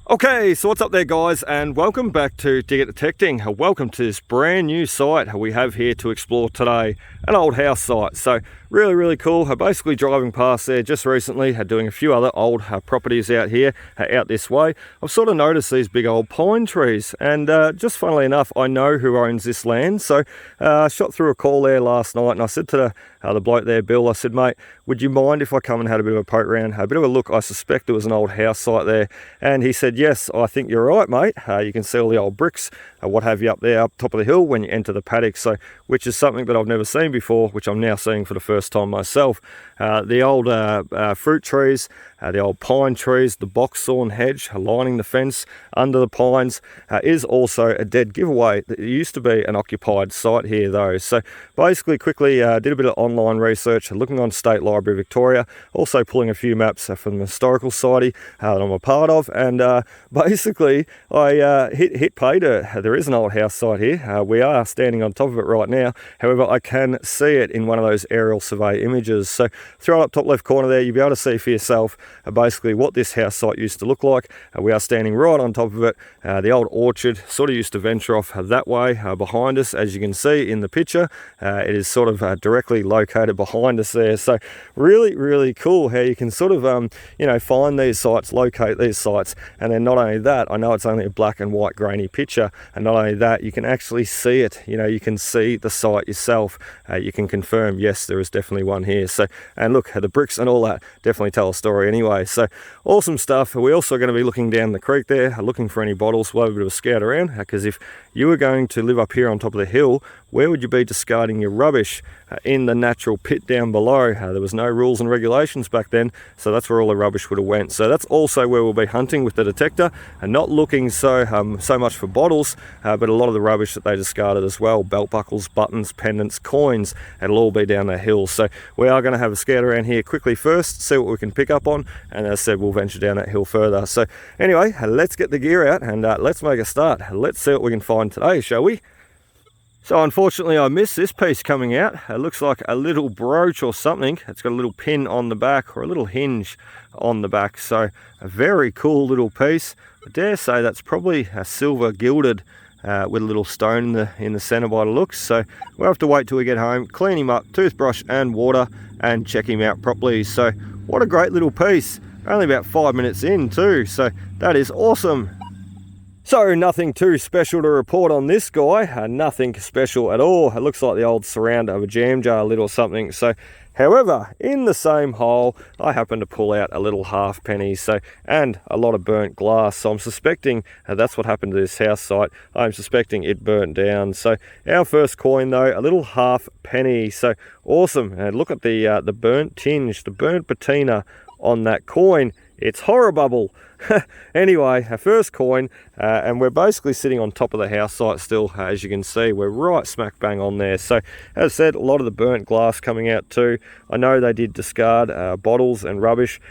Okay, so what's up there guys, and welcome back to Digger Detecting. Welcome to this brand new site we have here to explore today, an old house site. So really cool. Basically driving past there just recently, doing a few other old properties out here, out this way. I've sort of noticed these big old pine trees, and just funnily enough, I know who owns this land. So I shot through a call there last night, and I said to the bloke there, Bill, I said, mate, would you mind if I come and had a bit of a poke around, a bit of a look? I suspect there was an old house site there. And he said, yes, I think you're right, mate. You can see all the old bricks, what have you, up there, up top of the hill when you enter the paddock. So, which is something that I've never seen before, which I'm now seeing for the first time myself. The old fruit trees, the old pine trees, the boxthorn hedge lining the fence under the pines is also a dead giveaway. It used to be an occupied site here though. So basically quickly did a bit of online research, looking on State Library Victoria, also pulling a few maps from the Historical Society that I'm a part of, and basically I hit pay dirt. There is an old house site here. We are standing on top of it right now. However, I can see it in one of those aerial survey images. So throw it up top left corner there, you'll be able to see for yourself basically what this house site used to look like. We are standing right on top of it. The old orchard sort of used to venture off that way behind us, as you can see in the picture. It is sort of directly located behind us there. So really cool how you can sort of find these sites, locate these sites, and then not only that, I know it's only a black and white grainy picture, and not only that, you can actually see it. You can see the site yourself. You can confirm, yes, there is definitely one here. So, and look, the bricks and all that definitely tell a story anyway. So awesome stuff. We're also going to be looking down the creek there, looking for any bottles. We'll have a bit of a scout around, because if you were going to live up here on top of the hill, where would you be discarding your rubbish? In the natural pit down below. There was no rules and regulations back then, so that's where all the rubbish would have went. So that's also where we'll be hunting with the detector, and not looking so much for bottles, but a lot of the rubbish that they discarded as well, belt buckles, buttons, pendants, coins, it'll all be down the hill. So we are going to have a scout around here quickly first, see what we can pick up on, and as I said, we'll venture down that hill further. So anyway, let's get the gear out and let's make a start. Let's see what we can find today, shall we? So unfortunately I missed this piece coming out. It looks like a little brooch or something. It's got a little pin on the back, or a little hinge on the back. So a very cool little piece. I dare say that's probably a silver gilded with a little stone in the center by the looks. So we'll have to wait till we get home, clean him up, toothbrush and water, and check him out properly. So what a great little piece. Only about 5 minutes in too. So that is awesome. So nothing too special to report on this guy, nothing special at all. It looks like the old surrounder of a jam jar lid or something. So, however, in the same hole, I happen to pull out a little halfpenny, and a lot of burnt glass. So I'm suspecting that's what happened to this house site. I'm suspecting it burnt down. So our first coin though, a little halfpenny. So awesome. And look at the burnt tinge, the burnt patina on that coin. It's horrible. Anyway, our first coin, and we're basically sitting on top of the house site still. As you can see, we're right smack bang on there. So as I said, a lot of the burnt glass coming out too. I know they did discard bottles and rubbish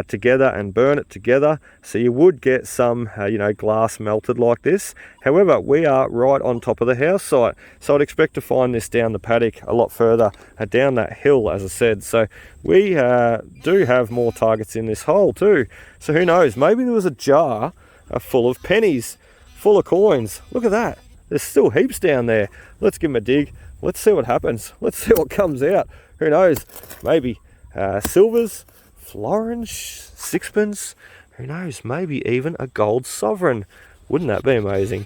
together and burn it together, so you would get some glass melted like this. However, we are right on top of the house site, so I'd expect to find this down the paddock a lot further down that hill, as I said. So we do have more targets in this hole too. So who knows, maybe there was a jar full of pennies, full of coins. Look at that. There's still heaps down there. Let's give them a dig. Let's see what happens. Let's see what comes out. Who knows? Maybe silvers, florins, sixpence. Who knows? Maybe even a gold sovereign. Wouldn't that be amazing?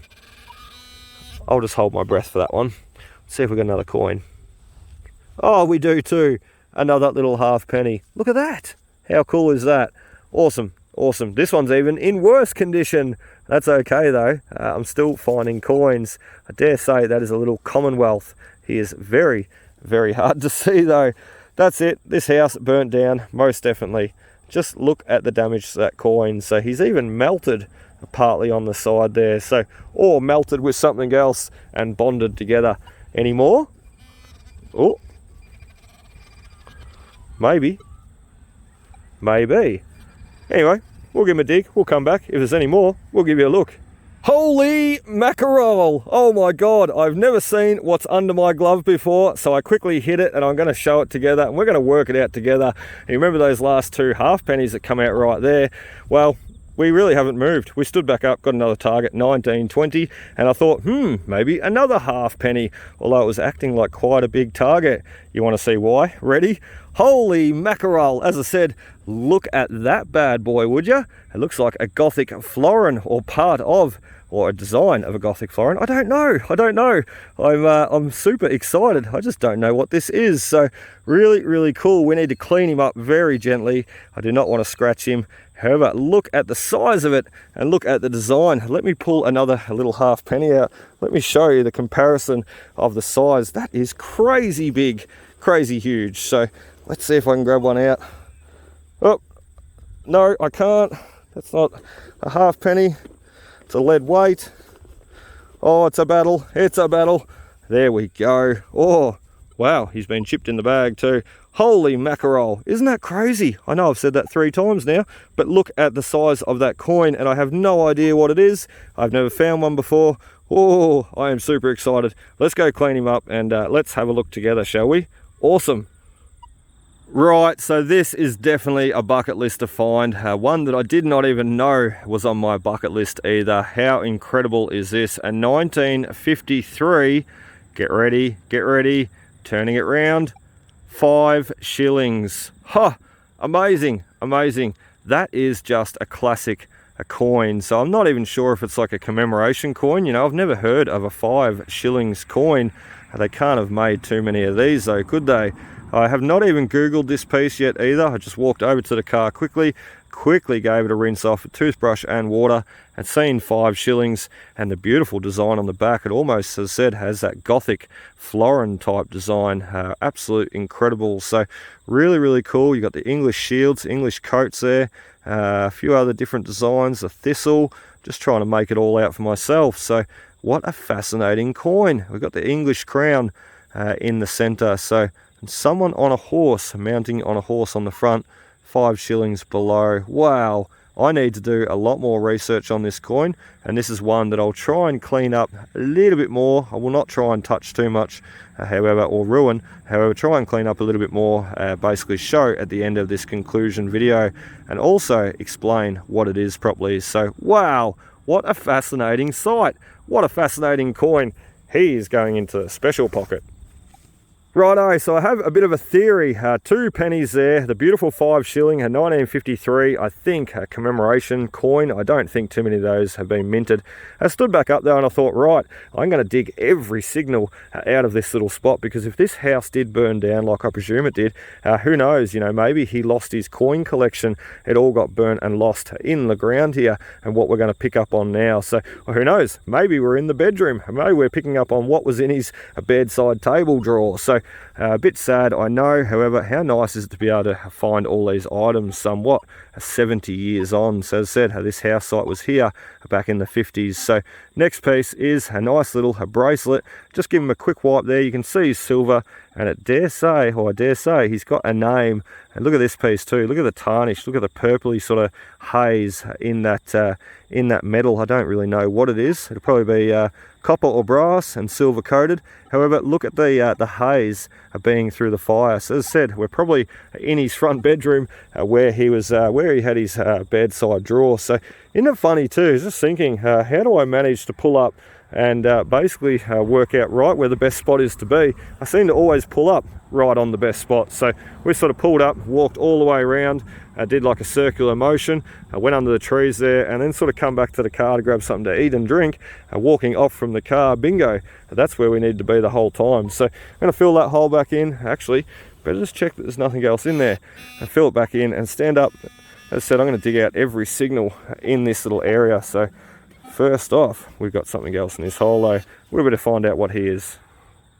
I'll just hold my breath for that one. Let's see if we got another coin. Oh, we do too. Another little halfpenny. Look at that. How cool is that? Awesome. Awesome. This one's even in worse condition. That's okay though. I'm still finding coins. I dare say that is a little Commonwealth. He is very hard to see though. That's it. This house burnt down, most definitely. Just look at the damage to that coin. So he's even melted partly on the side there. So, or melted with something else and bonded together. Any more? Oh, maybe. Anyway, we'll give him a dig. We'll come back. If there's any more, we'll give you a look. Holy mackerel! Oh my God, I've never seen what's under my glove before, so I quickly hit it and I'm going to show it together and we're going to work it out together. And you remember those last two halfpennies that come out right there? Well, we really haven't moved. We stood back up, got another target, 19.20, and I thought, maybe another half penny, although it was acting like quite a big target. You want to see why? Ready? Holy mackerel! As I said, look at that bad boy, would you? It looks like a Gothic florin, or part of, or a design of a Gothic florin. I don't know. I'm super excited. I just don't know what this is. So really cool. We need to clean him up very gently. I do not want to scratch him. However, look at the size of it and look at the design. Let me pull another little half penny out. Let me show you the comparison of the size. That is crazy big, crazy huge. So let's see if I can grab one out. Oh, no, I can't. That's not a half penny. It's a lead weight. Oh, it's a battle. It's a battle. There we go. Oh, wow, he's been chipped in the bag too. Holy mackerel. Isn't that crazy? I know I've said that 3 times now, but look at the size of that coin, and I have no idea what it is. I've never found one before. Oh, I am super excited. Let's go clean him up and let's have a look together, shall we? Awesome. Right, so this is definitely a bucket list to find. One that I did not even know was on my bucket list either. How incredible is this? A 1953, get ready, turning it round, 5 shillings. Ha! Amazing. That is just a classic coin. So I'm not even sure if it's like a commemoration coin. You know, I've never heard of a 5 shillings coin. They can't have made too many of these though, could they? I have not even Googled this piece yet either. I just walked over to the car quickly gave it a rinse off with toothbrush and water, and seen 5 shillings and the beautiful design on the back. It almost, as I said, has that Gothic florin type design. Absolute incredible. So really cool. You got the English shields, English coats there, a few other different designs, a thistle. Just trying to make it all out for myself. So what a fascinating coin. We've got the English crown in the center. So someone on a horse, mounting on a horse on the front, 5 shillings below. Wow, I need to do a lot more research on this coin, and this is one that I'll try and clean up a little bit more. I will not try and touch too much, however, or ruin. However, try and clean up a little bit more, basically show at the end of this conclusion video, and also explain what it is properly. So, wow, what a fascinating sight. What a fascinating coin. He is going into the special pocket. Righto, so I have a bit of a theory. 2 pennies there, the beautiful 5 shilling, a 1953, I think, a commemoration coin. I don't think too many of those have been minted. I stood back up there and I thought, right, I'm going to dig every signal out of this little spot, because if this house did burn down, like I presume it did, who knows, you know, maybe he lost his coin collection. It all got burnt and lost in the ground here, and what we're going to pick up on now. So who knows, maybe we're in the bedroom, maybe we're picking up on what was in his bedside table drawer. So a bit sad, I know. However, how nice is it to be able to find all these items somewhat 70 years on. So as I said, this house site was here back in the 50s. So next piece is a nice little bracelet. Just give him a quick wipe there. You can see he's silver, and I dare say he's got a name. And look at this piece too. Look at the tarnish. Look at the purpley sort of haze in that metal. I don't really know what it is. It'll probably be copper or brass and silver coated. However, look at the haze being through the fire. So as I said, we're probably in his front bedroom where he had his bedside drawer. So isn't it funny too? Just thinking, how do I manage to pull up and basically work out right where the best spot is to be? I seem to always pull up right on the best spot. So we sort of pulled up, walked all the way around, did like a circular motion, went under the trees there, and then sort of come back to the car to grab something to eat and drink. Walking off from the car, bingo, that's where we need to be the whole time. So I'm going to fill that hole back in. Actually, better just check that there's nothing else in there, and fill it back in and stand up. As I said, I'm going to dig out every signal in this little area. So first off, we've got something else in this hole though. We're going to find out what he is.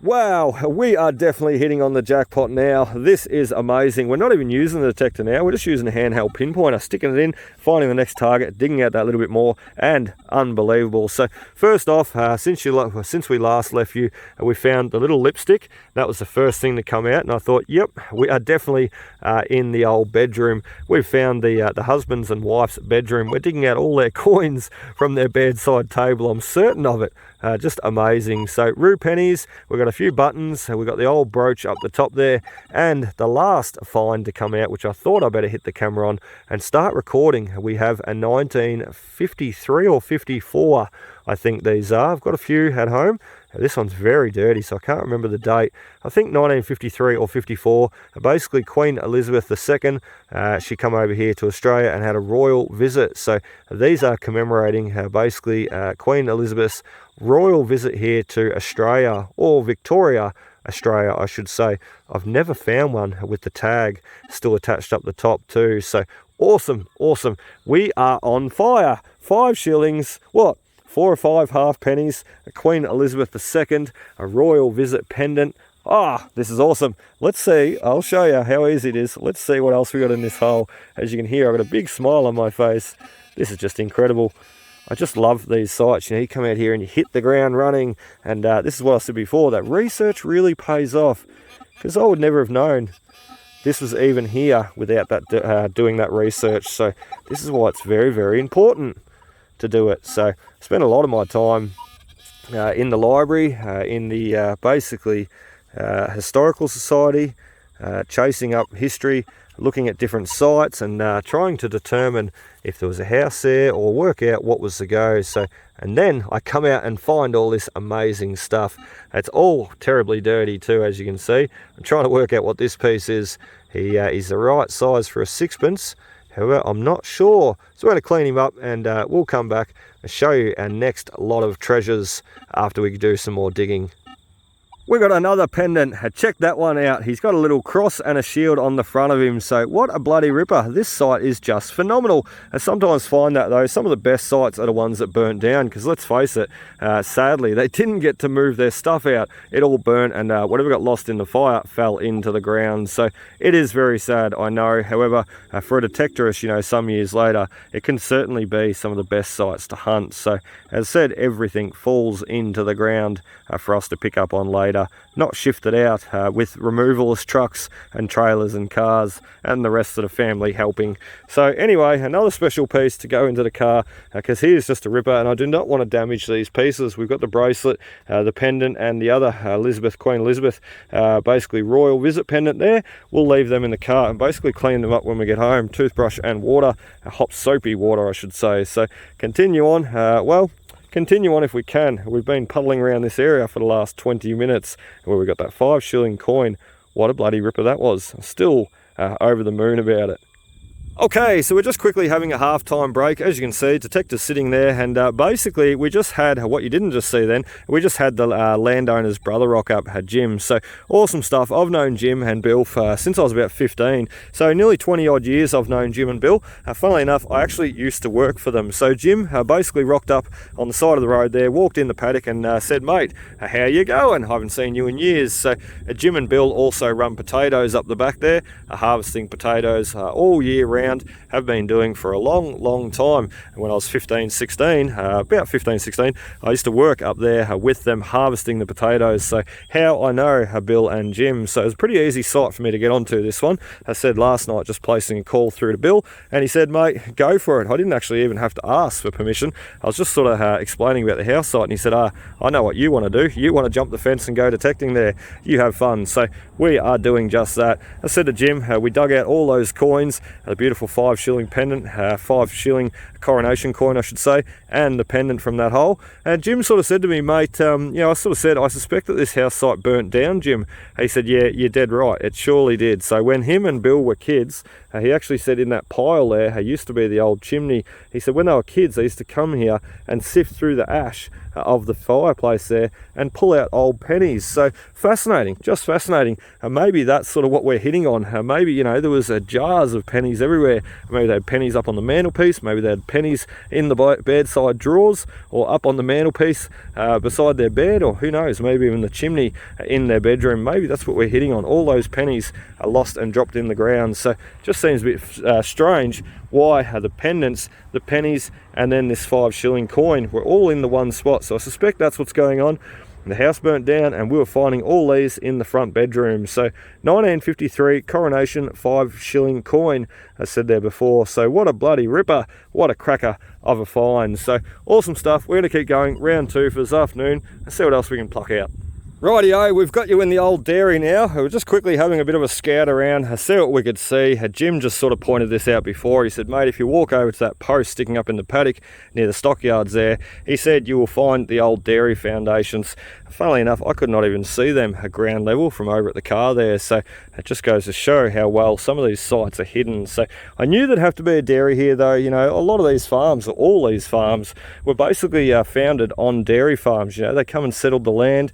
Wow, we are definitely hitting on the jackpot now. This is amazing. We're not even using the detector now. We're just using a handheld pinpointer, sticking it in, finding the next target, digging out that little bit more, and unbelievable. So first off, since we last left you, we found the little lipstick. That was the first thing to come out, and I thought, yep, we are definitely in the old bedroom. We've found the husband's and wife's bedroom. We're digging out all their coins from their bedside table. I'm certain of it. Just amazing. So rue pennies, we've got a few buttons. We've got the old brooch up the top there, and the last find to come out, which I thought I better hit the camera on and start recording. We have a 1953 or 54, I think these are. I've got a few at home. This one's very dirty, so I can't remember the date. I think 1953 or 54. Basically, Queen Elizabeth II, she come over here to Australia and had a royal visit. So these are commemorating basically Queen Elizabeth's royal visit here to Australia, or Victoria, Australia, I should say. I've never found one with the tag still attached up the top too. So awesome, awesome. We are on fire. 5 shillings. What? 4 or 5 half pennies, a Queen Elizabeth II, a royal visit pendant. Ah, this is awesome. Let's see, I'll show you how easy it is. Let's see what else we got in this hole. As you can hear, I've got a big smile on my face. This is just incredible. I just love these sites. You know, you come out here and you hit the ground running, and this is what I said before, that research really pays off, because I would never have known this was even here without that doing that research. So this is why it's very, very important to do it. So I spent a lot of my time in the library, in the basically historical society, chasing up history, looking at different sites, and trying to determine if there was a house there or work out what was to go. So, and then I come out and find all this amazing stuff. It's all terribly dirty too, as you can see. I'm trying to work out what this piece is. He is the right size for a 6pence. However, I'm not sure. So we're going to clean him up, and we'll come back and show you our next lot of treasures after we do some more digging. We got another pendant. Check that one out. He's got a little cross and a shield on the front of him. So what a bloody ripper. This site is just phenomenal. I sometimes find that though, some of the best sites are the ones that burnt down, because let's face it, sadly, they didn't get to move their stuff out. It all burnt, and whatever got lost in the fire fell into the ground. So it is very sad, I know. However, for a detectorist, you know, some years later, it can certainly be some of the best sites to hunt. So as I said, everything falls into the ground for us to pick up on later. Not shifted out with removalist trucks and trailers and cars and the rest of the family helping. So anyway, another special piece to go into the car, because he is just a ripper, and I do not want to damage these pieces. We've got the bracelet, the pendant, and the other Queen Elizabeth basically royal visit pendant there. We'll leave them in the car and basically clean them up when we get home. Toothbrush and water, hot soapy water I should say. So continue on. Continue on if we can. We've been puddling around this area for the last 20 minutes where we got that 5 shilling coin. What a bloody ripper that was. Still over the moon about it. Okay, so we're just quickly having a half-time break. As you can see, detector's sitting there, and basically we just had, what you didn't just see then, we just had the landowner's brother rock up, Jim. So awesome stuff. I've known Jim and Bill since I was about 15, so nearly 20 odd years I've known Jim and Bill. Funnily enough, I actually used to work for them. So Jim basically rocked up on the side of the road there, walked in the paddock and said, "Mate, how you going? I haven't seen you in years." So Jim and Bill also run potatoes up the back there, harvesting potatoes all year round. Have been doing for a long time. When I was 15, 16, about 15, 16, I used to work up there with them harvesting the potatoes. So how I know Bill and Jim. So it was a pretty easy site for me to get onto, this one. I said last night, just placing a call through to Bill, and he said, "Mate, go for it." I didn't actually even have to ask for permission. I was just sort of explaining about the house site, and he said, "I know what you want to do. You want to jump the fence and go detecting there. You have fun." So we are doing just that. I said to Jim, we dug out all those coins, the beautiful 5 shilling pendant, 5 shilling coronation coin I should say, and the pendant from that hole. And Jim sort of said to me, "Mate, you know," I sort of said, "I suspect that this house site burnt down, Jim." He said, "Yeah, you're dead right, it surely did." So when him and Bill were kids, he actually said in that pile there, used to be the old chimney. He said when they were kids, they used to come here and sift through the ash of the fireplace there and pull out old pennies. So fascinating, just fascinating. Maybe that's sort of what we're hitting on. Maybe, you know, there was jars of pennies everywhere. Maybe they had pennies up on the mantelpiece, maybe they had pennies in the bedside drawers, or up on the mantelpiece beside their bed, or who knows, maybe even the chimney in their bedroom. Maybe that's what we're hitting on. All those pennies are lost and dropped in the ground. So just seems a bit strange why the pendants, the pennies, and then this 5 shilling coin were all in the one spot. So I suspect that's what's going on. The house burnt down and we were finding all these in the front bedroom. So 1953 coronation 5 shilling coin, as said there before. So what a bloody ripper, what a cracker of a find. So awesome stuff. We're going to keep going round 2 for this afternoon and see what else we can pluck out. Rightio, we've got you in the old dairy now. We were just quickly having a bit of a scout around, see what we could see. Jim just sort of pointed this out before. He said, mate, if you walk over to that post sticking up in the paddock near the stockyards there, he said you will find the old dairy foundations. Funnily enough, I could not even see them at ground level from over at the car there, so it just goes to show how well some of these sites are hidden. So I knew there'd have to be a dairy here though. You know, a lot of these farms, or all these farms, were basically founded on dairy farms. You know, they come and settled the land,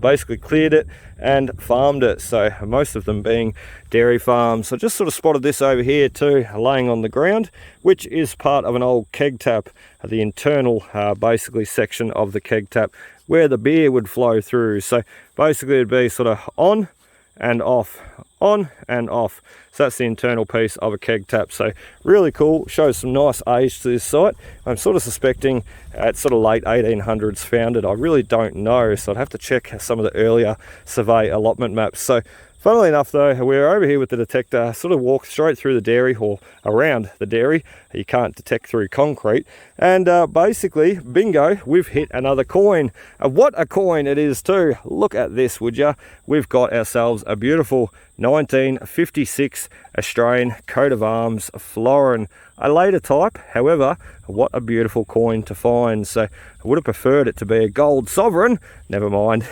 basically cleared it and farmed it, so most of them being dairy farms. So I just sort of spotted this over here too, laying on the ground, which is part of an old keg tap, the internal basically section of the keg tap where the beer would flow through. So basically it'd be sort of on and off, on and off. So that's the internal piece of a keg tap. So really cool, shows some nice age to this site. I'm sort of suspecting it's sort of late 1800s founded. I really don't know, so I'd have to check some of the earlier survey allotment maps. So funnily enough though, we're over here with the detector, sort of walk straight through the dairy, or around the dairy. You can't detect through concrete. And basically, bingo, we've hit another coin. What a coin it is too. Look at this, would ya? We've got ourselves a beautiful 1956 Australian coat of arms florin, a later type. However, what a beautiful coin to find. So I would have preferred it to be a gold sovereign. Never mind.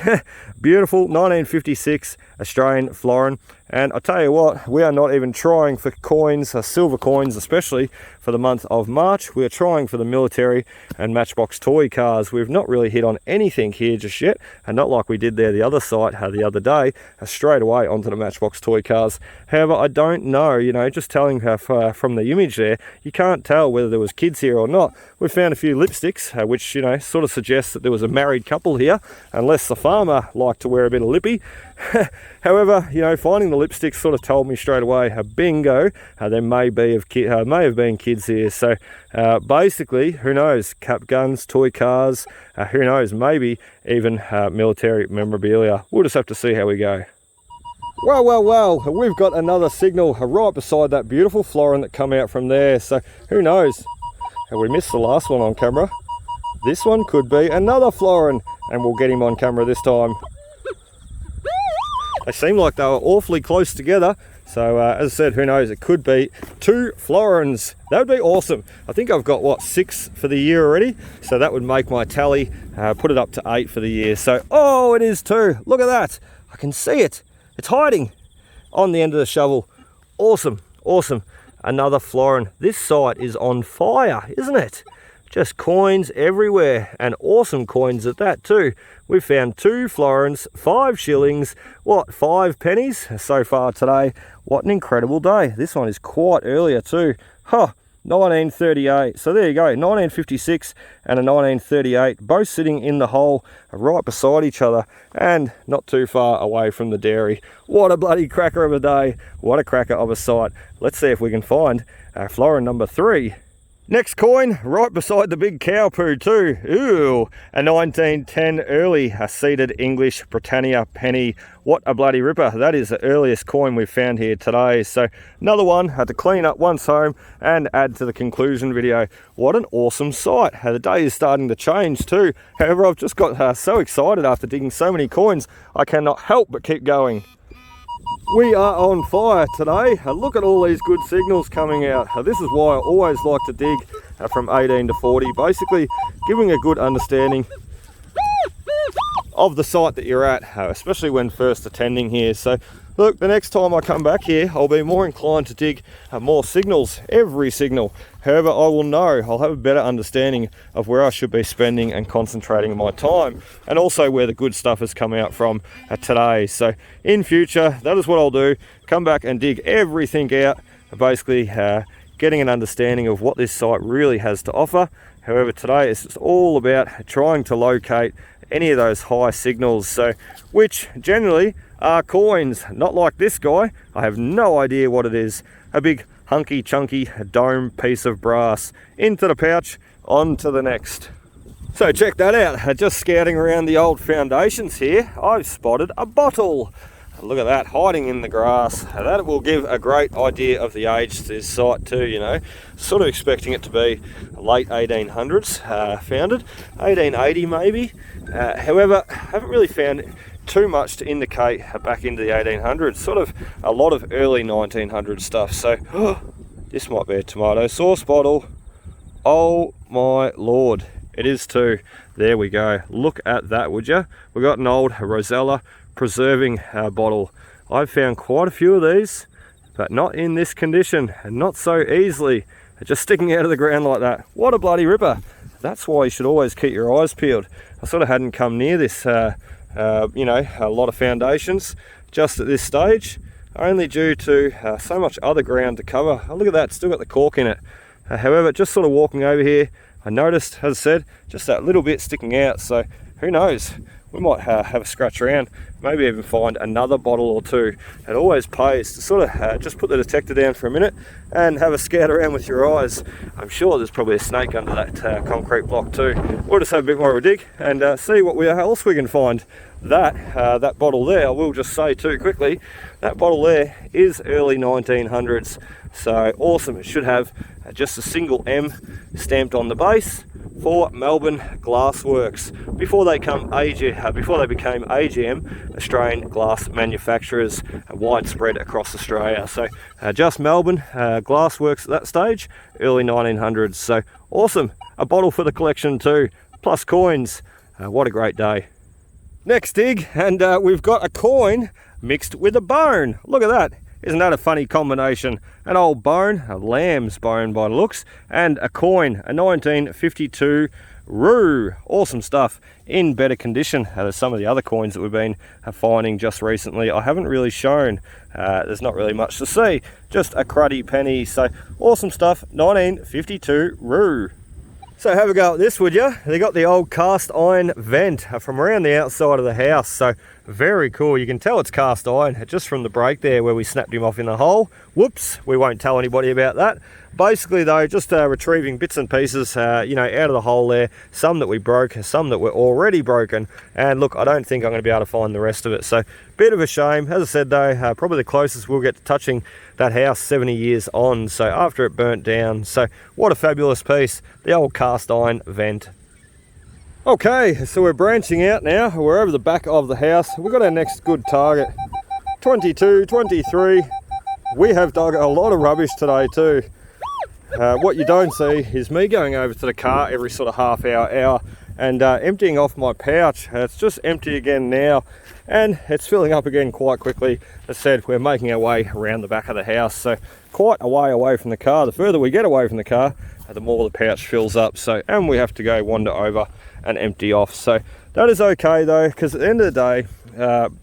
Beautiful 1956 Australian florin. And I tell you what, we are not even trying for coins, silver coins especially, for the month of March. We are trying for the military and Matchbox toy cars. We've not really hit on anything here just yet, and not like we did there the other site the other day, straight away onto the Matchbox toy cars. However, I don't know, you know, just telling from the image there, you can't tell whether there was kids here or not. We found a few lipsticks, which, you know, sort of suggests that there was a married couple here, unless the farmer liked to wear a bit of lippy. However, you know, finding the lipsticks sort of told me straight away, bingo, there may have been kids here. So basically, who knows, cap guns, toy cars, who knows, maybe even military memorabilia. We'll just have to see how we go. Well, we've got another signal right beside that beautiful florin that come out from there. So who knows, we missed the last one on camera. This one could be another florin, and we'll get him on camera this time. They seem like they were awfully close together. So as I said, who knows, it could be 2 florins. That would be awesome. I think I've got, what, 6 for the year already? So that would make my tally, put it up to 8 for the year. So, oh, it is 2. Look at that. I can see it. It's hiding on the end of the shovel. Awesome, awesome. Another florin. This site is on fire, isn't it? Just coins everywhere, and awesome coins at that too. We've found 2 florins, 5 shillings, what, 5 pennies so far today. What an incredible day. This one is quite earlier too. 1938. So there you go, 1956 and a 1938, both sitting in the hole right beside each other and not too far away from the dairy. What a bloody cracker of a day. What a cracker of a site. Let's see if we can find florin number 3. Next coin, right beside the big cow poo too. Ooh, a 1910 early seeded English Britannia penny. What a bloody ripper. That is the earliest coin we've found here today. So another one, had to clean up once home and add to the conclusion video. What an awesome sight. The day is starting to change too. However, I've just got so excited after digging so many coins, I cannot help but keep going. We are on fire today. Look at all these good signals coming out. This is why I always like to dig from 18 to 40, basically giving a good understanding of the site that you're at, especially when first attending here. So look, the next time I come back here, I'll be more inclined to dig more signals, every signal. However, I will know, I'll have a better understanding of where I should be spending and concentrating my time, and also where the good stuff has come out from today. So in future, that is what I'll do. Come back and dig everything out, basically getting an understanding of what this site really has to offer. However, today it's just all about trying to locate any of those high signals, so which generally are coins, not like this guy. I have no idea what it is. A big hunky chunky dome piece of brass. Into the pouch, on to the next. So check that out, just scouting around the old foundations here, I've spotted a bottle. Look at that, hiding in the grass. That will give a great idea of the age to this site too, you know. Sort of expecting it to be late 1800s founded, 1880 maybe. However, I haven't really found too much to indicate back into the 1800s, sort of a lot of early 1900 stuff. So this might be a tomato sauce bottle. Oh my lord, it is too. There we go. Look at that, would you? We've got an old Rosella preserving bottle. I've found quite a few of these, but not in this condition and not so easily just sticking out of the ground like that. What a bloody ripper. That's why you should always keep your eyes peeled. I sort of hadn't come near this, you know, a lot of foundations just at this stage, only due to so much other ground to cover. Oh, look at that, still got the cork in it. However, just sort of walking over here, I noticed, as I said, just that little bit sticking out. So who knows, we might have a scratch around, maybe even find another bottle or two. It always pays to sort of just put the detector down for a minute and have a scout around with your eyes. I'm sure there's probably a snake under that concrete block too. We'll just have a bit more of a dig and see what else we can find. That bottle there, I will just say too quickly, that bottle there is early 1900s. So awesome. It should have just a single M stamped on the base for Melbourne Glassworks before they became AGM, Australian Glass Manufacturers, widespread across Australia. So just Melbourne Glassworks at that stage, early 1900s. So awesome. A bottle for the collection too, plus coins. What a great day. Next dig, and we've got a coin mixed with a bone. Look at that. Isn't that a funny combination? An old bone, a lamb's bone by the looks, and a coin, a 1952 Roo. Awesome stuff, in better condition than some of the other coins that we've been finding just recently. I haven't really shown, there's not really much to see, just a cruddy penny. So awesome stuff, 1952 Roo. So have a go at this, would you? They got the old cast iron vent from around the outside of the house. So very cool. You can tell it's cast iron just from the break there where we snapped him off in the hole. Whoops, we won't tell anybody about that. Basically though, just retrieving bits and pieces, you know, out of the hole there. Some that we broke, some that were already broken. And look, I don't think I'm going to be able to find the rest of it. So bit of a shame. As I said though, probably the closest we'll get to touching that house 70 years on. So after it burnt down. So what a fabulous piece. The old cast iron vent. Okay, so we're branching out now. We're over the back of the house. We've got our next good target. 22, 23. We have dug a lot of rubbish today too. What you don't see is me going over to the car every sort of half hour and emptying off my pouch. It's just empty again now and it's filling up again quite quickly. As I said, we're making our way around the back of the house, so quite a way away from the car. The further we get away from the car, the more the pouch fills up. So, and we have to go wander over and empty off. So that is okay though, because at the end of the day,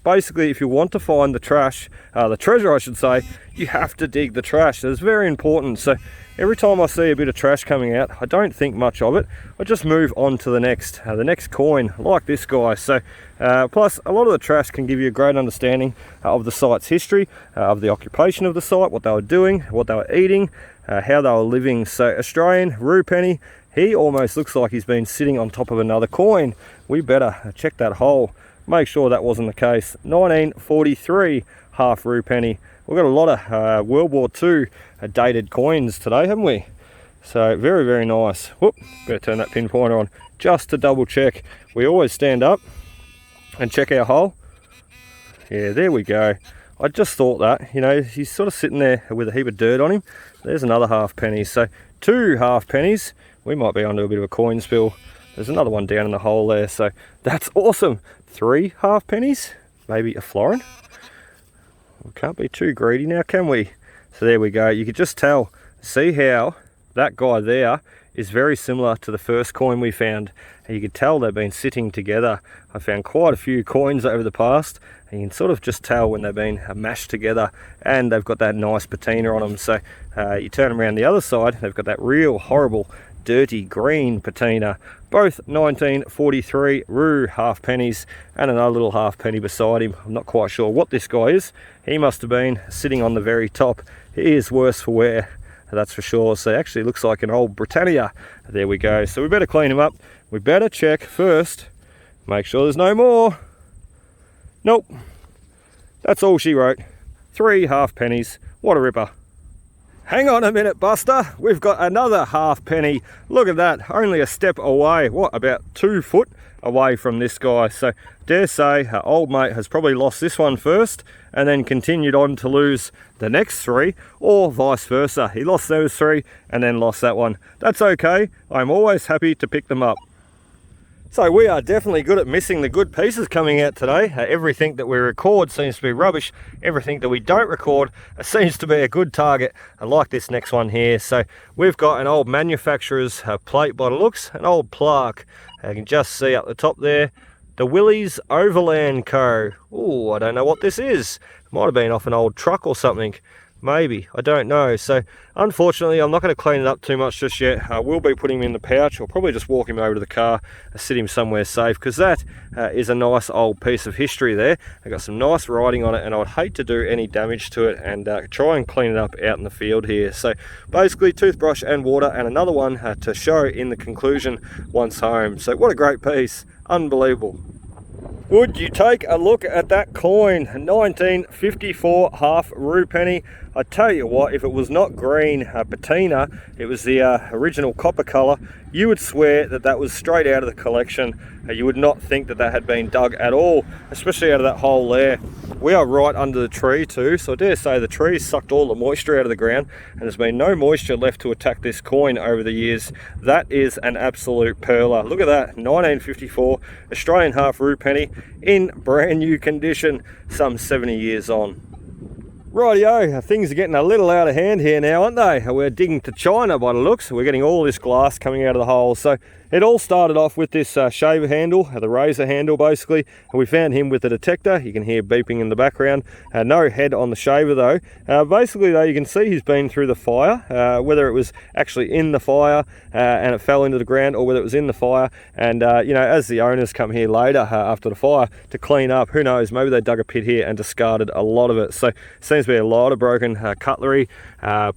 basically if you want to find the trash, the treasure I should say, you have to dig the trash. It's very important. So every time I see a bit of trash coming out, I don't think much of it. I just move on to the next coin, like this guy. So plus a lot of the trash can give you a great understanding of the site's history, of the occupation of the site, what they were doing, what they were eating, how they were living. So Australian Roo penny, he almost looks like he's been sitting on top of another coin. We better check that hole, make sure that wasn't the case. 1943 half Roo penny. We've got a lot of World War II dated coins today, haven't we? So very, very nice. Whoop, better turn that pinpointer on just to double check. We always stand up and check our hole. Yeah, there we go. I just thought that, you know, he's sort of sitting there with a heap of dirt on him. There's another half penny. So 2 half pennies. We might be onto a bit of a coin spill. There's another one down in the hole there. So that's awesome. 3 half pennies, maybe a florin. We can't be too greedy now, can we? So there we go. You could just tell, see how that guy there is very similar to the first coin we found. And you could tell they've been sitting together. I found quite a few coins over the past, and you can sort of just tell when they've been mashed together, and they've got that nice patina on them. So you turn them around the other side, they've got that real horrible dirty green patina. Both 1943 Roo half pennies, and another little half penny beside him. I'm not quite sure what this guy is. He must have been sitting on the very top. He is worse for wear, that's for sure. So actually looks like an old Britannia. There we go. So we better clean him up. We better check first, make sure there's no more. Nope, that's all she wrote. 3 half pennies. What a ripper. Hang on a minute, Buster. We've got another halfpenny. Look at that, only a step away. What, about 2 foot away from this guy? So dare say our old mate has probably lost this one first and then continued on to lose the next 3, or vice versa. He lost those 3 and then lost that one. That's okay. I'm always happy to pick them up. So we are definitely good at missing the good pieces coming out today. Everything that we record seems to be rubbish. Everything that we don't record seems to be a good target, like this next one here. So we've got an old manufacturer's plate by the looks, an old plaque. You can just see up the top there, the Willys Overland Co. Oh, I don't know what this is. Might have been off an old truck or something. Maybe, I don't know. So unfortunately, I'm not going to clean it up too much just yet. I will be putting him in the pouch, or probably just walk him over to the car, sit him somewhere safe, because that is a nice old piece of history there. I got some nice writing on it, and I would hate to do any damage to it and try and clean it up out in the field here. So basically, toothbrush and water, and another one to show in the conclusion once home. So what a great piece, unbelievable. Would you take a look at that coin? 1954 half rue penny. I tell you what, if it was not green patina, it was the original copper color, you would swear that that was straight out of the collection. You would not think that that had been dug at all, especially out of that hole there. We are right under the tree too, so I dare say the tree sucked all the moisture out of the ground, and there's been no moisture left to attack this coin over the years. That is an absolute perler. Look at that, 1954 Australian half rue penny in brand new condition, some 70 years on. Rightio, things are getting a little out of hand here now, aren't they? We're digging to China by the looks. We're getting all this glass coming out of the hole. So it all started off with this shaver handle, the razor handle basically, and we found him with the detector. You can hear beeping in the background. No head on the shaver though. Basically though, you can see he's been through the fire, whether it was actually in the fire and it fell into the ground, or whether it was in the fire. And you know, as the owners come here later after the fire to clean up, who knows, maybe they dug a pit here and discarded a lot of it. So seems to be a lot of broken cutlery,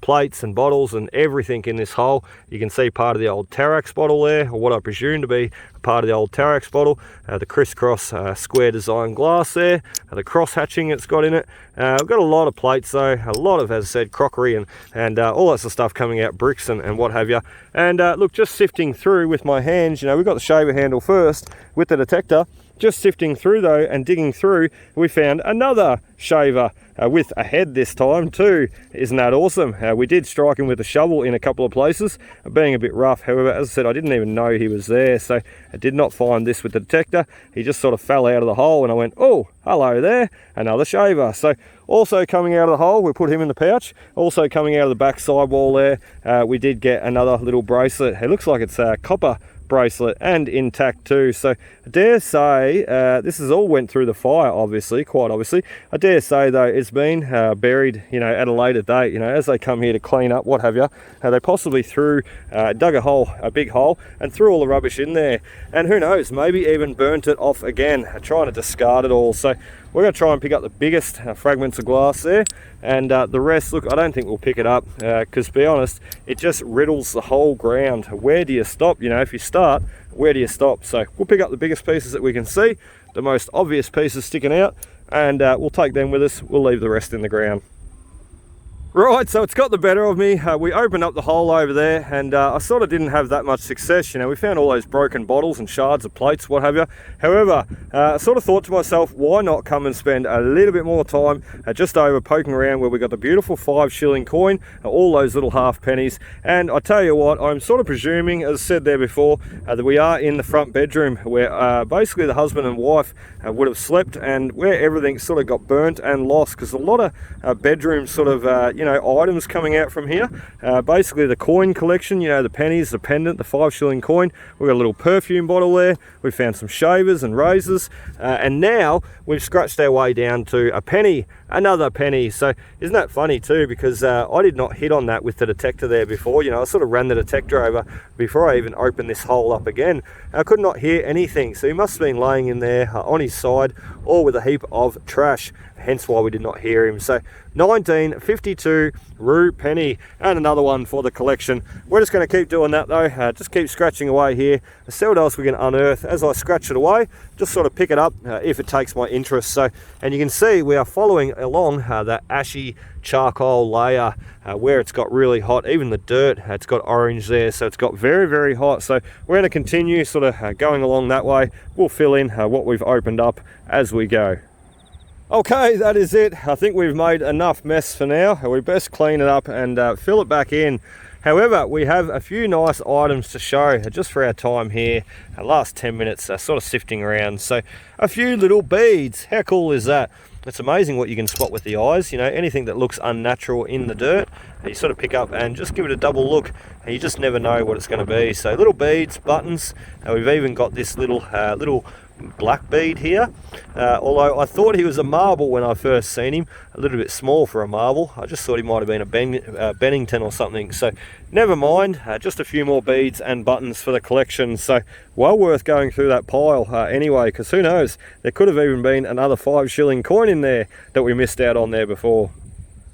plates and bottles and everything in this hole. You can see part of the old Tarax bottle there, or what I presume to be part of the old Tarax bottle, the crisscross square design glass there, the cross hatching it's got in it. We've got a lot of plates though, a lot of, as I said, crockery and all that sort of stuff coming out, bricks and what have you. And look, just sifting through with my hands, you know, we've got the shaver handle first with the detector. Just sifting through though and digging through, we found another shaver with a head this time too. Isn't that awesome? We did strike him with a shovel in a couple of places, being a bit rough. However, as I said, I didn't even know he was there, so I did not find this with the detector. He just sort of fell out of the hole and I went, oh, hello there, another shaver. So also coming out of the hole, we put him in the pouch. Also coming out of the back sidewall there, we did get another little bracelet. It looks like it's copper bracelet and intact too. So I dare say this has all went through the fire, obviously, quite obviously. I dare say though it's been buried, you know, at a later date, you know, as they come here to clean up, what have you. They possibly dug a hole, a big hole, and threw all the rubbish in there, and who knows, maybe even burnt it off again, trying to discard it all. So we're going to try and pick up the biggest fragments of glass there, and the rest, look, I don't think we'll pick it up, because to be honest, it just riddles the whole ground. Where do you stop? You know, if you start, where do you stop? So we'll pick up the biggest pieces that we can see, the most obvious pieces sticking out, and we'll take them with us. We'll leave the rest in the ground. Right, so it's got the better of me. We opened up the hole over there, and I sort of didn't have that much success. You know, we found all those broken bottles and shards of plates, what have you. However, I sort of thought to myself, why not come and spend a little bit more time just over poking around where we got the beautiful 5 shilling coin, all those little half pennies. And I tell you what, I'm sort of presuming, as I said there before, that we are in the front bedroom where basically the husband and wife would have slept, and where everything sort of got burnt and lost, because a lot of bedrooms sort of, you know, items coming out from here. Basically the coin collection, you know, the pennies, the pendant, the 5 shilling coin. We've got a little perfume bottle there. We found some shavers and razors, and now we've scratched our way down to a penny, another penny. So isn't that funny too, because I did not hit on that with the detector there before. You know, I sort of ran the detector over before I even opened this hole up again. I could not hear anything, so he must have been laying in there on his side, or with a heap of trash. hence why we did not hear him. So 1952 Rue penny, and another one for the collection. We're just going to keep doing that though, just keep scratching away here, see what else we can unearth. As I scratch it away, just sort of pick it up if it takes my interest. So, and you can see we are following along that ashy charcoal layer where it's got really hot. Even the dirt, it's got orange there, so it's got very, very hot. So we're going to continue sort of going along that way. We'll fill in what we've opened up as we go. Okay, that is it. I think we've made enough mess for now. We best clean it up and fill it back in. However, we have a few nice items to show just for our time here. Last 10 minutes sort of sifting around. So a few little beads. How cool is that? It's amazing what you can spot with the eyes. You know, anything that looks unnatural in the dirt, you sort of pick up and just give it a double look, and you just never know what it's going to be. So little beads, buttons. We've even got this little black bead here, although I thought he was a marble when I first seen him. A little bit small for a marble. I just thought he might have been a Bennington or something. So never mind, just a few more beads and buttons for the collection. So well worth going through that pile anyway, because who knows, there could have even been another 5-shilling coin in there that we missed out on there before.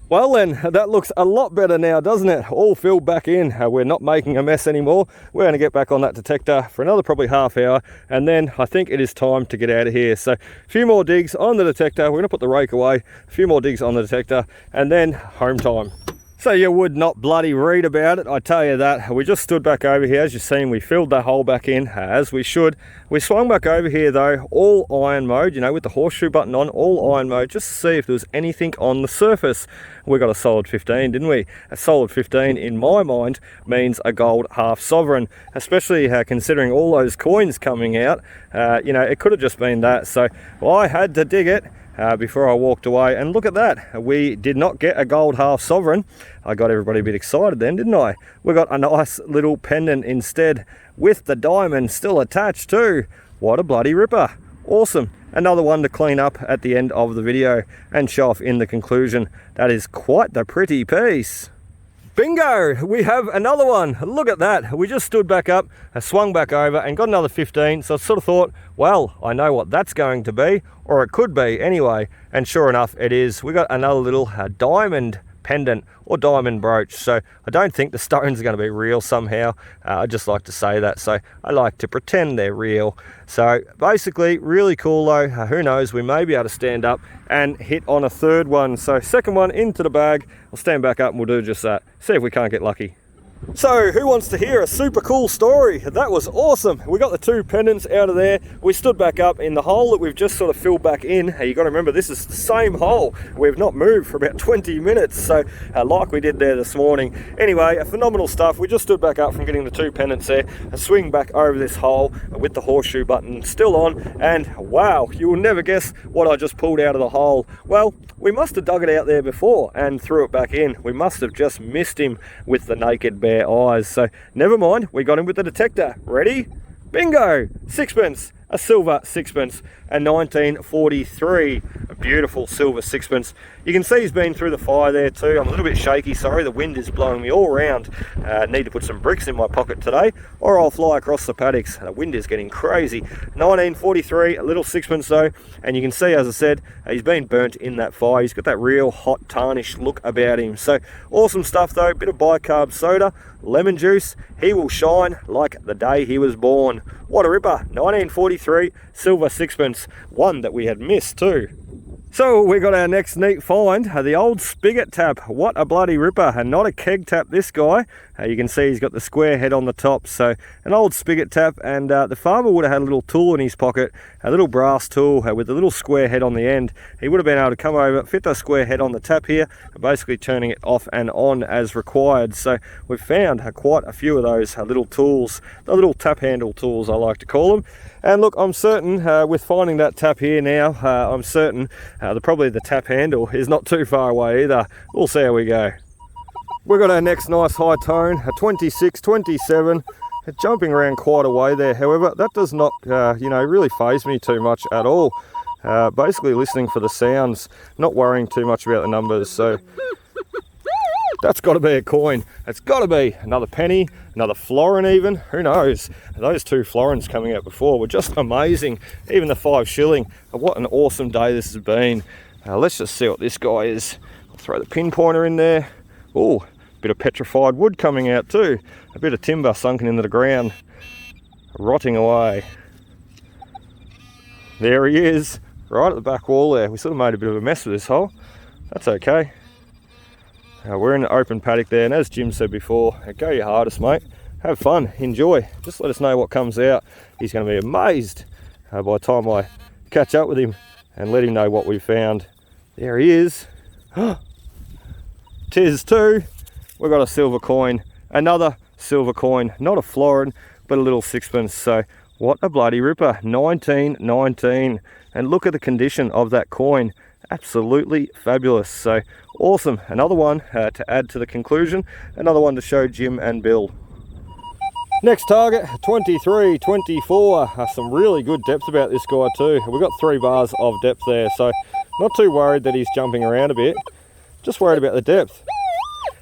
Well then, that looks a lot better now, doesn't it? All filled back in. We're not making a mess anymore. We're going to get back on that detector for another probably half hour, and then I think it is time to get out of here. So a few more digs on the detector. We're going to put the rake away, a few more digs on the detector, and then home time. So you would not bloody read about it, I tell you that. We just stood back over here. As you've seen, we filled the hole back in, as we should. We swung back over here though, all iron mode, you know, with the horseshoe button on, all iron mode, just to see if there was anything on the surface. We got a solid 15, didn't we? A solid 15, in my mind, means a gold half sovereign, especially considering all those coins coming out. You know, it could have just been that. So well, I had to dig it before I walked away, and look at that, we did not get a gold half sovereign. I got everybody a bit excited then, didn't I? We got a nice little pendant instead, with the diamond still attached too. What a bloody ripper. Awesome. Another one to clean up at the end of the video and show off in the conclusion. That is quite the pretty piece. Bingo! We have another one. Look at that. We just stood back up, swung back over, and got another 15. So I sort of thought, well, I know what that's going to be, or it could be anyway. And sure enough, it is. We got another little diamond pendant or diamond brooch. So I don't think the stones are going to be real somehow. I just like to say that. So I like to pretend they're real. So basically, really cool though. Who knows, we may be able to stand up and hit on a third one. So second one into the bag. I'll stand back up and we'll do just that. See if we can't get lucky. So who wants to hear a super cool story? That was awesome. We got the 2 pendants out of there. We stood back up in the hole that we've just sort of filled back in. You got to remember, this is the same hole. We've not moved for about 20 minutes. So like we did there this morning. Anyway, phenomenal stuff. We just stood back up from getting the 2 pendants there and swing back over this hole with the horseshoe button still on. And wow, you will never guess what I just pulled out of the hole. Well, we must have dug it out there before and threw it back in. We must have just missed him with the naked bare eyes. So never mind, we got him with the detector. Ready? Bingo! Sixpence. A silver sixpence. A 1943. A beautiful silver sixpence. You can see he's been through the fire there too. I'm a little bit shaky, sorry, the wind is blowing me all around. Need to put some bricks in my pocket today, or I'll fly across the paddocks. The wind is getting crazy. 1943, a little sixpence though, and you can see, as I said, he's been burnt in that fire. He's got that real hot tarnished look about him. So awesome stuff though, bit of bicarb soda, lemon juice. He will shine like the day he was born. What a ripper. 1943 silver sixpence, one that we had missed too. So we got our next neat find, the old spigot tap. What a bloody ripper, and not a keg tap this guy. You can see he's got the square head on the top, so an old spigot tap, and the farmer would have had a little tool in his pocket, a little brass tool with a little square head on the end. He would have been able to come over, fit the square head on the tap here, and basically turning it off and on as required. So we've found quite a few of those little tools, the little tap handle tools I like to call them. And look, I'm certain with finding that tap here now, I'm certain probably the tap handle is not too far away either. We'll see how we go. We've got our next nice high tone, a 26, 27, jumping around quite a way there. However, that does not, you know, really faze me too much at all. Basically listening for the sounds, not worrying too much about the numbers. So that's got to be a coin. It's got to be another penny, another florin even. Who knows? Those 2 florins coming out before were just amazing. Even the 5 shilling. What an awesome day this has been. Let's just see what this guy is. I'll throw the pinpointer in there. Oh, bit of petrified wood coming out too. A bit of timber sunken into the ground, rotting away. There he is, right at the back wall there. We sort of made a bit of a mess with this hole. That's okay. We're in the open paddock there, and as Jim said before, go your hardest, mate. Have fun, enjoy. Just let us know what comes out. He's going to be amazed by the time I catch up with him and let him know what we found. There he is. Tis too. We've got a silver coin, another silver coin, not a florin, but a little sixpence. So what a bloody ripper. 1919, and look at the condition of that coin. Absolutely fabulous. So awesome. Another one to add to the conclusion, another one to show Jim and Bill. Next target, 23, 24. Some really good depth about this guy too. We've got 3 bars of depth there, so not too worried that he's jumping around a bit. Just worried about the depth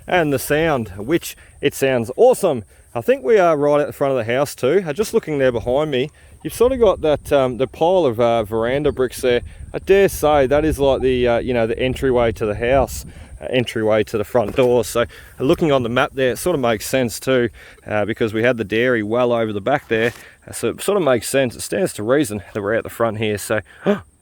and the sound, which it sounds awesome. I think we are right at the front of the house too. Just looking there behind me, you've sort of got that the pile of veranda bricks there. I dare say that is like the you know, the entryway to the house, entryway to the front door. So looking on the map there, it sort of makes sense too, because we had the dairy well over the back there, so it sort of makes sense. It stands to reason that we're out the front here. So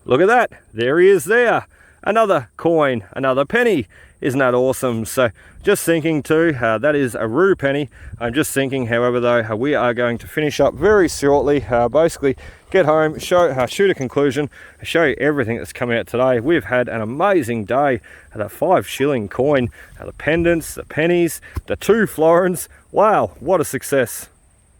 look at that, there he is there. Another coin, another penny. Isn't that awesome? So just thinking too, that is a rue penny. I'm just thinking, however, though, we are going to finish up very shortly. Basically get home, shoot a conclusion, show you everything that's come out today. We've had an amazing day. That 5 shilling coin, the pendants, the pennies, the 2 florins. Wow, what a success.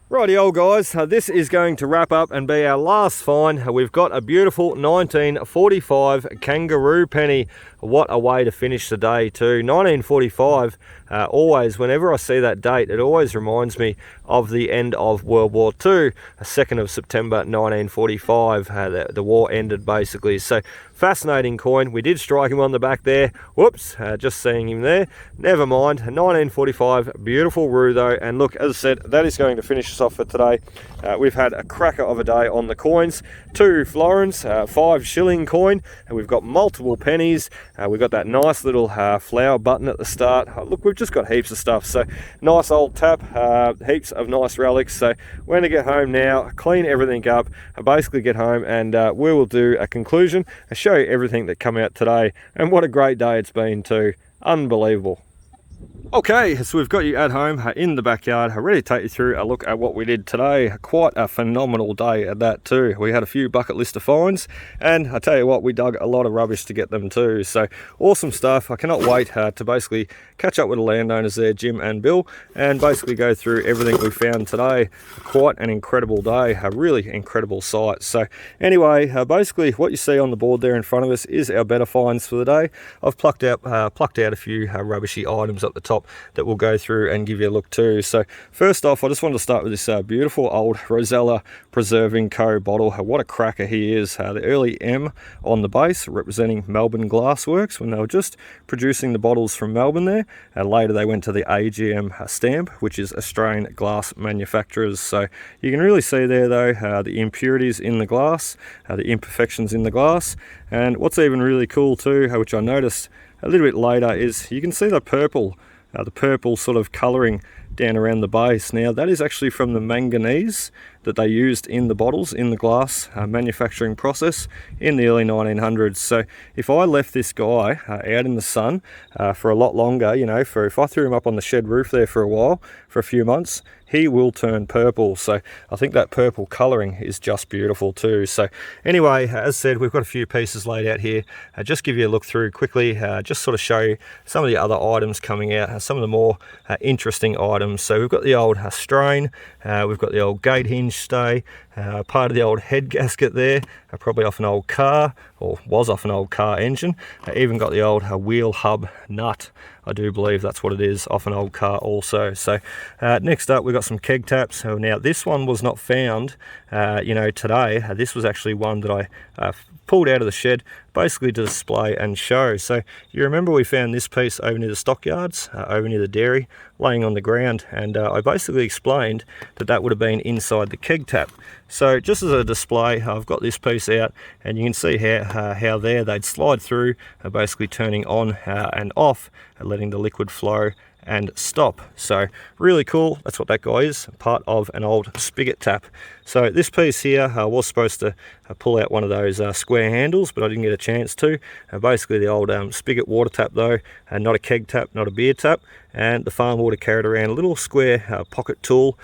Rightio guys, this is going to wrap up and be our last find. We've got a beautiful 1945 kangaroo penny. What a way to finish the day too. 1945, always, whenever I see that date, it always reminds me of the end of World War II, 2nd of September 1945. The war ended basically. So fascinating coin. We did strike him on the back there. Whoops, just seeing him there. Never mind. 1945, beautiful rue though. And look, as I said, that is going to finish us off for today. We've had a cracker of a day on the coins. 2 florins, 5 shilling coin, and we've got multiple pennies. We've got that nice little flower button at the start. Look, we've just got heaps of stuff. So nice old tap, heaps of nice relics. So we're going to get home now, clean everything up, basically get home, and we will do a conclusion and show you everything that come out today. And what a great day it's been too. Unbelievable. Okay, so we've got you at home in the backyard, ready to take you through a look at what we did today. Quite a phenomenal day at that too. We had a few bucket list of finds, and I tell you what, we dug a lot of rubbish to get them too. So awesome stuff. I cannot wait to basically catch up with the landowners there, Jim and Bill, and basically go through everything we found today. Quite an incredible day, a really incredible site. So anyway, basically what you see on the board there in front of us is our better finds for the day. I've plucked out a few rubbishy items at the top that we'll go through and give you a look too. So first off, I just wanted to start with this beautiful old Rosella Preserving Co bottle. What a cracker he is. The early M on the base representing Melbourne Glassworks when they were just producing the bottles from Melbourne there. Later they went to the AGM stamp, which is Australian Glass Manufacturers. So you can really see there though the impurities in the glass, the imperfections in the glass. And what's even really cool too, which I noticed a little bit later, is you can see the purple sort of colouring down around the base. Now that is actually from the manganese that they used in the bottles in the glass manufacturing process in the early 1900s. So if I left this guy out in the sun for a lot longer, you know, if I threw him up on the shed roof there for a while, for a few months, he will turn purple. So I think that purple colouring is just beautiful too. So anyway, as said, we've got a few pieces laid out here. Just give you a look through quickly, just sort of show you some of the other items coming out, some of the more interesting items. So we've got the old strain, we've got the old gate hinge stay, part of the old head gasket there, probably off an old car, or was off an old car engine. Even got the old wheel hub nut. I do believe that's what it is, off an old car also. So next up, we've got some keg taps. So now this one was not found, you know, today. This was actually one that I pulled out of the shed basically to display and show. So you remember we found this piece over near the stockyards, over near the dairy, laying on the ground, and I basically explained that that would have been inside the keg tap. So just as a display, I've got this piece out, and you can see how there they'd slide through, basically turning on and off, letting the liquid flow and stop. So really cool. That's what that guy is, part of an old spigot tap. So this piece here was supposed to pull out one of those square handles, but I didn't get a chance to. Basically the old spigot water tap though, not a keg tap, not a beer tap, and the farm water carried around a little square pocket tool,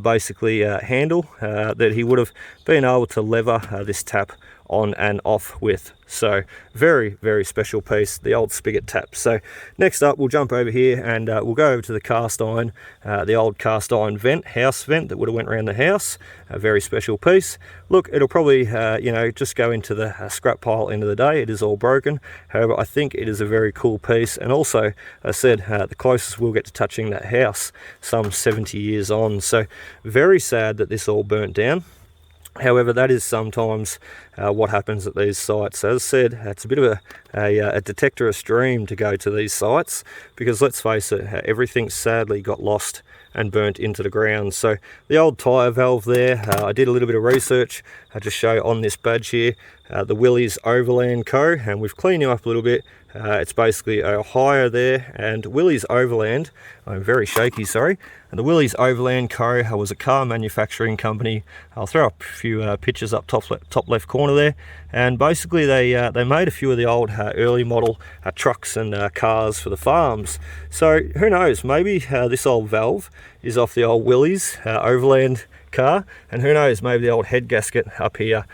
basically handle that he would have been able to lever this tap on and off with. So very, very special piece, the old spigot tap. So next up we'll jump over here and we'll go over to the cast iron, the old cast iron vent, house vent that would have went around the house. A very special piece. Look, it'll probably you know, just go into the scrap pile end of the day. It is all broken. However, I think it is a very cool piece, and also I said the closest we'll get to touching that house some 70 years on. So very sad that this all burnt down. However, that is sometimes what happens at these sites. As I said, it's a bit of a detectorist dream to go to these sites, because let's face it, everything sadly got lost and burnt into the ground. So the old tyre valve there, I did a little bit of research to show on this badge here, the Willys Overland Co, and we've cleaned you up a little bit. It's basically a hire there, and Willys Overland, I'm very shaky, sorry, and the Willys Overland Co was a car manufacturing company. I'll throw up a few pictures up top left corner there, and basically they made a few of the old early model trucks and cars for the farms. So who knows, maybe this old valve is off the old Willys Overland car, and who knows, maybe the old head gasket up here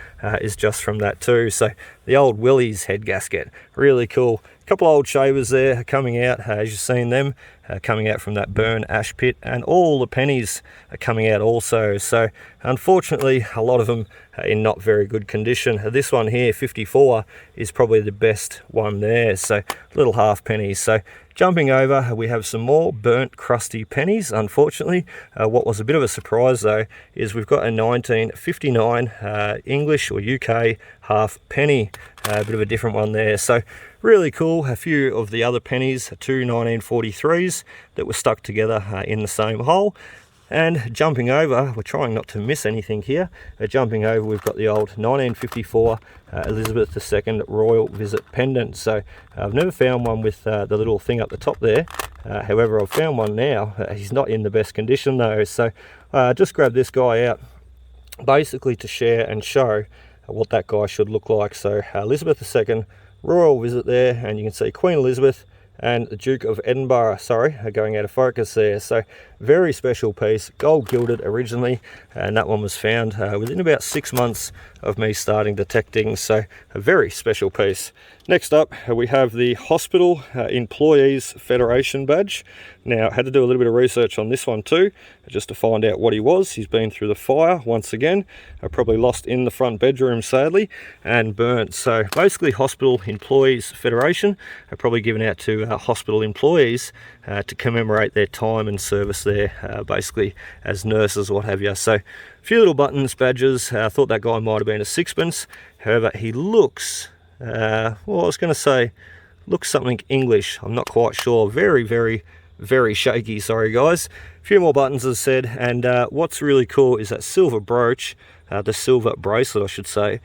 is just from that too. So the old Willys head gasket, really cool. A couple of old shavers there coming out, as you've seen them coming out from that burn ash pit, and all the pennies are coming out also. So unfortunately a lot of them are in not very good condition. This one here, 54, is probably the best one there, so little half pennies. So jumping over, we have some more burnt crusty pennies. Unfortunately, what was a bit of a surprise though is we've got a 1959 English or UK half penny, a bit of a different one there. So really cool. A few of the other pennies, two 1943s that were stuck together in the same hole. And jumping over, we're trying not to miss anything here. Jumping over, we've got the old 1954 Elizabeth II Royal Visit pendant. So I've never found one with the little thing up the top there. However, I've found one now. He's not in the best condition though. So just grabbed this guy out, basically to share and show what that guy should look like. So Elizabeth II Royal Visit there, and you can see Queen Elizabeth and the Duke of Edinburgh, sorry, going out of focus there. So very special piece, gold gilded originally, and that one was found within about 6 months of me starting detecting. So a very special piece. Next up, we have the Hospital Employees Federation badge. Now, I had to do a little bit of research on this one too, just to find out what he was. He's been through the fire once again, probably lost in the front bedroom sadly, and burnt. So basically Hospital Employees Federation are probably given out to hospital employees to commemorate their time and service there, basically as nurses or what have you. So a few little buttons, badges. I thought that guy might have been a sixpence. However, he looks, well, I was going to say, looks something English. I'm not quite sure. Very, very, very shaky. Sorry, guys. A few more buttons, as I said. And what's really cool is that silver brooch, the silver bracelet, I should say.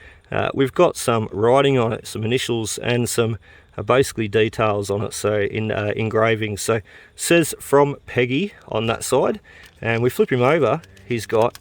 We've got some writing on it, some initials, and some basically details on it, so in engraving. So says from Peggy on that side, and we flip him over, he's got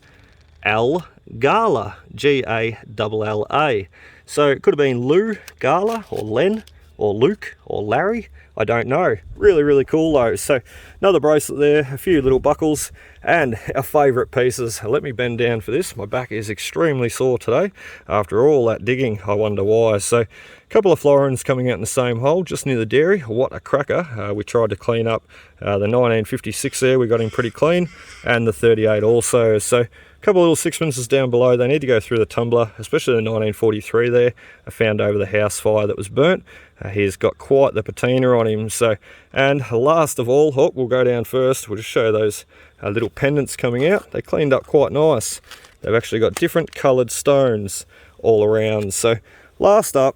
Al Gala, G-A-L-L-A. So it could have been Lou Gala or Len or Luke or Larry, I don't know. Really, really cool though. So another bracelet there, a few little buckles, and our favourite pieces. Let me bend down for this. My back is extremely sore today after all that digging. I wonder why. So a couple of florins coming out in the same hole just near the dairy. What a cracker. We tried to clean up the 1956 there. We got him pretty clean, and the 38 also. So a couple of little sixpences down below. They need to go through the tumbler, especially the 1943 there. I found over the house fire that was burnt. He's got quite the patina on him. So, and last of all, we'll go down first. We'll just show those little pendants coming out. They cleaned up quite nice. They've actually got different coloured stones all around. So last up,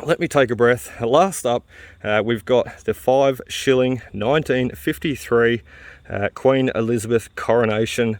let me take a breath. Last up, we've got the 5 shilling 1953 Queen Elizabeth coronation.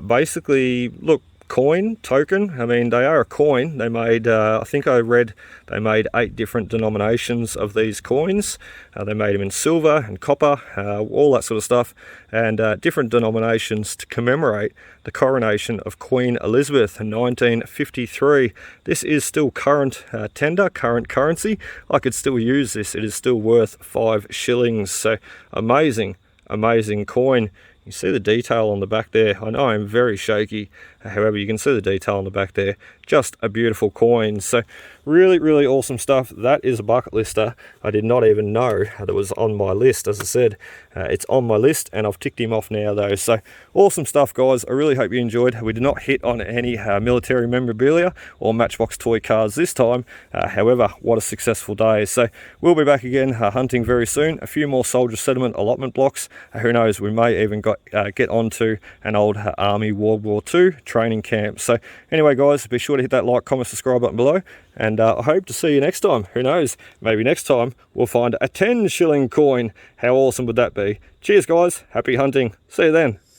Basically, look, coin, token. I mean, they are a coin. They made, I think I read, they made 8 different denominations of these coins. They made them in silver and copper, all that sort of stuff, and different denominations to commemorate the coronation of Queen Elizabeth in 1953. This is still current tender, current currency. I could still use this. It is still worth 5 shillings. So amazing, amazing coin. You see the detail on the back there. I know I'm very shaky, however you can see the detail on the back there. Just a beautiful coin. So really, really awesome stuff. That is a bucket lister. I did not even know that was on my list. As I said, it's on my list and I've ticked him off now though. So awesome stuff, guys. I really hope you enjoyed. We did not hit on any military memorabilia or Matchbox toy cards this time. However, what a successful day. So we'll be back again hunting very soon. A few more soldier settlement allotment blocks. Who knows, we may even get onto an old Army World War II training camp. So anyway, guys, be sure to hit that like, comment, subscribe button below, and I hope to see you next time. Who knows, maybe next time we'll find a 10 shilling coin. How awesome would that be? Cheers, guys. Happy hunting. See you then.